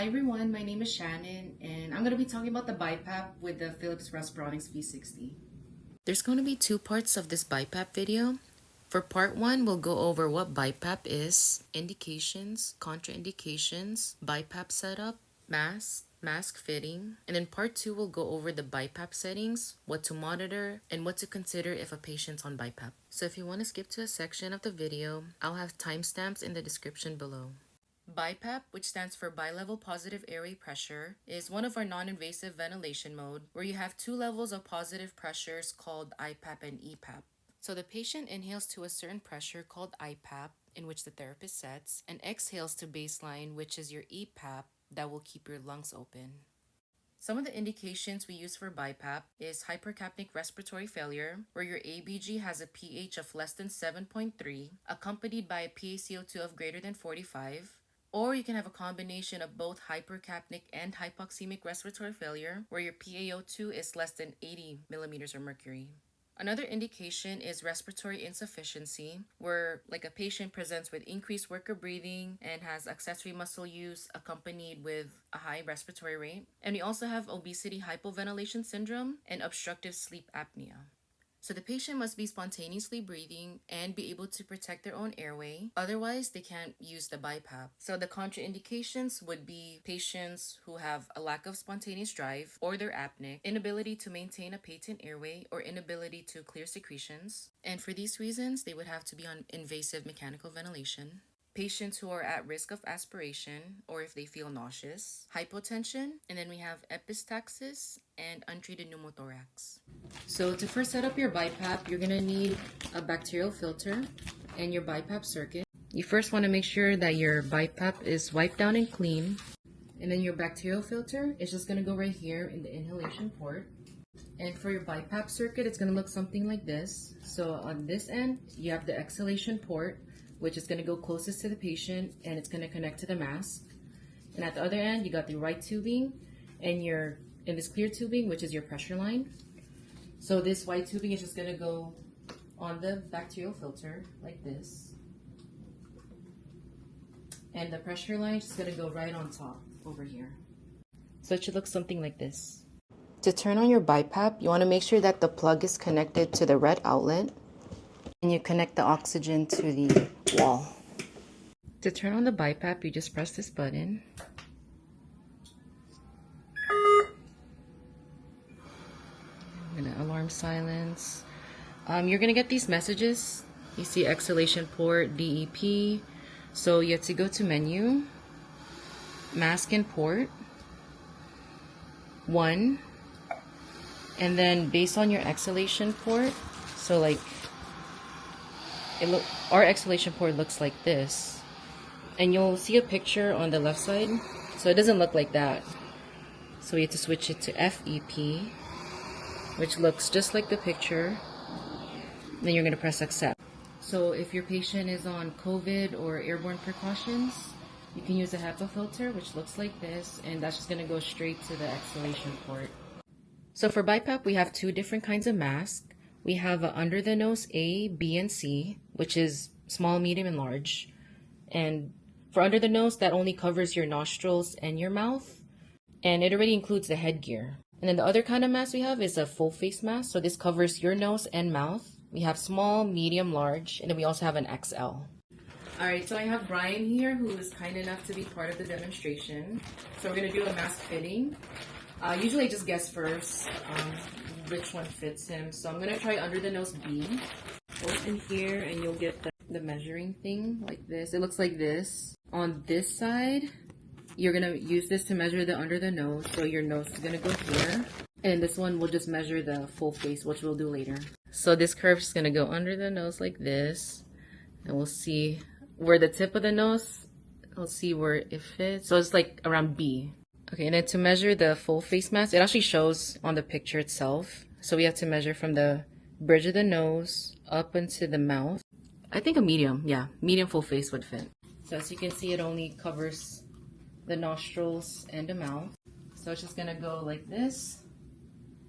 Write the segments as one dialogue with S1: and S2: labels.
S1: Hi everyone, my name is Shannon and I'm going to be talking about the BiPAP with the Philips Respironics V60. There's going to be two parts of this BiPAP video. For part one, we'll go over what BiPAP is, indications, contraindications, BiPAP setup, mask fitting, and in part two, we'll go over the BiPAP settings, what to monitor, and what to consider if a patient's on BiPAP. So if you want to skip to a section of the video, I'll have timestamps in the description below. BiPAP, which stands for bilevel positive airway pressure, is one of our non-invasive ventilation mode where you have two levels of positive pressures called IPAP and EPAP. So the patient inhales to a certain pressure called IPAP, in which the therapist sets, and exhales to baseline, which is your EPAP, that will keep your lungs open. Some of the indications we use for BiPAP is hypercapnic respiratory failure, where your ABG has a pH of less than 7.3, accompanied by a PaCO2 of greater than 45, or you can have a combination of both hypercapnic and hypoxemic respiratory failure, where your PaO2 is less than 80 millimeters of mercury. Another indication is respiratory insufficiency, where like a patient presents with increased worker breathing and has accessory muscle use accompanied with a high respiratory rate. And we also have obesity hypoventilation syndrome and obstructive sleep apnea. So the patient must be spontaneously breathing and be able to protect their own airway. Otherwise, they can't use the BiPAP. So the contraindications would be patients who have a lack of spontaneous drive or they're apneic, inability to maintain a patent airway, or inability to clear secretions. And for these reasons, they would have to be on invasive mechanical ventilation. Patients who are at risk of aspiration or if they feel nauseous, hypotension, and then we have epistaxis and untreated pneumothorax. So to first set up your BiPAP, you're going to need a bacterial filter and your BiPAP circuit. You first want to make sure that your BiPAP is wiped down and clean. And then your bacterial filter is just going to go right here in the inhalation port. And for your BiPAP circuit, it's going to look something like this. So on this end, you have the exhalation port, which is going to go closest to the patient, and it's going to connect to the mask. And at the other end, you got the right tubing and in this clear tubing, which is your pressure line. So this white tubing is just going to go on the bacterial filter like this. And the pressure line is just going to go right on top over here. So it should look something like this. To turn on your BiPAP, you want to make sure that the plug is connected to the red outlet. And you connect the oxygen to the wall. To turn on the BiPAP, you just press this button. I'm gonna alarm silence. You're gonna get these messages. You see exhalation port, DEP. So you have to go to menu, mask and port, 1, and then based on your exhalation port, so like our exhalation port looks like this, and you'll see a picture on the left side, so it doesn't look like that. So we have to switch it to FEP, which looks just like the picture. Then you're going to press accept. So if your patient is on COVID or airborne precautions, you can use a HEPA filter, which looks like this, and that's just going to go straight to the exhalation port. So for BiPAP, we have two different kinds of masks. We have a under the nose A, B, and C, which is small, medium, and large. And for under the nose, that only covers your nostrils and your mouth. And it already includes the headgear. And then the other kind of mask we have is a full face mask. So this covers your nose and mouth. We have small, medium, large, and then we also have an XL. All right, so I have Brian here who is kind enough to be part of the demonstration. So we're going to do a mask fitting. Usually I just guess first which one fits him. So I'm going to try under the nose B. Open here and you'll get the measuring thing like this. It looks like this. On this side, you're going to use this to measure the under the nose. So your nose is going to go here. And this one will just measure the full face, which we'll do later. So this curve is going to go under the nose like this. And we'll see where the tip of the nose, we'll see where it fits. So it's like around B. Okay, and then to measure the full face mask, it actually shows on the picture itself. So we have to measure from the bridge of the nose up into the mouth. I think a medium, yeah, medium full face would fit. So as you can see, it only covers the nostrils and the mouth. So it's just gonna go like this.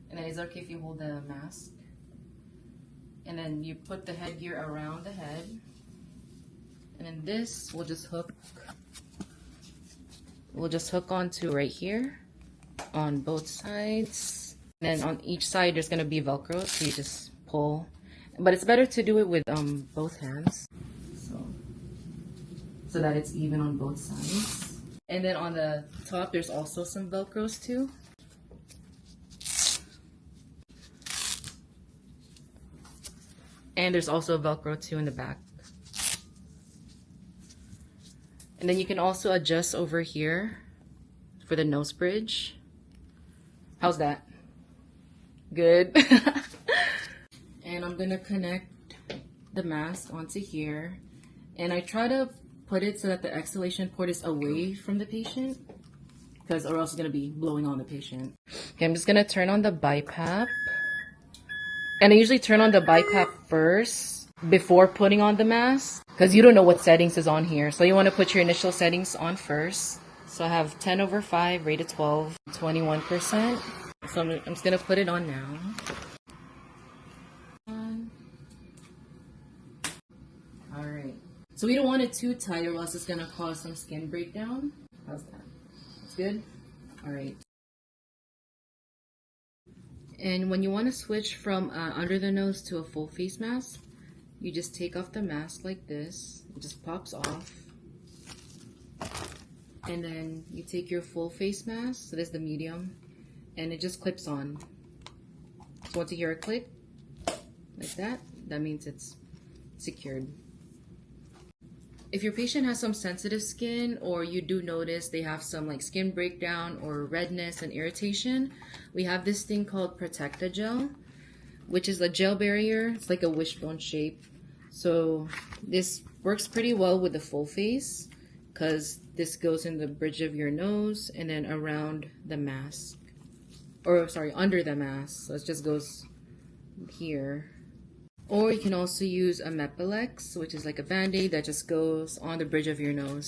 S1: And then it's okay if you hold the mask. And then you put the headgear around the head. And then this will just hook we'll just hook onto right here on both sides. And then on each side, there's gonna be Velcro, so you just pull. But it's better to do it with both hands, so that it's even on both sides. And then on the top, there's also some Velcros too. And there's also Velcro too in the back. And then you can also adjust over here for the nose bridge. How's that? Good. And I'm gonna connect the mask onto here. And I try to put it so that the exhalation port is away from the patient, because or else it's gonna be blowing on the patient. Okay, I'm just gonna turn on the BiPAP. And I usually turn on the BiPAP first before putting on the mask, because you don't know what settings is on here. So you want to put your initial settings on first. So I have 10/5, rated 12, 21%. So I'm just going to put it on now. Alright. So we don't want it too tight or else it's going to cause some skin breakdown. How's that? That's good? Alright. And when you want to switch from under the nose to a full face mask, you just take off the mask like this. It just pops off. And then you take your full face mask, so this is the medium, and it just clips on. So once you hear a click, like that, that means it's secured. If your patient has some sensitive skin, or you do notice they have some like skin breakdown or redness and irritation, we have this thing called Protecta gel, which is a gel barrier. It's like a wishbone shape. So this works pretty well with the full face, because this goes in the bridge of your nose and then around the mask, or sorry, under the mask. So it just goes here. Or you can also use a Mepilex, which is like a band-aid that just goes on the bridge of your nose.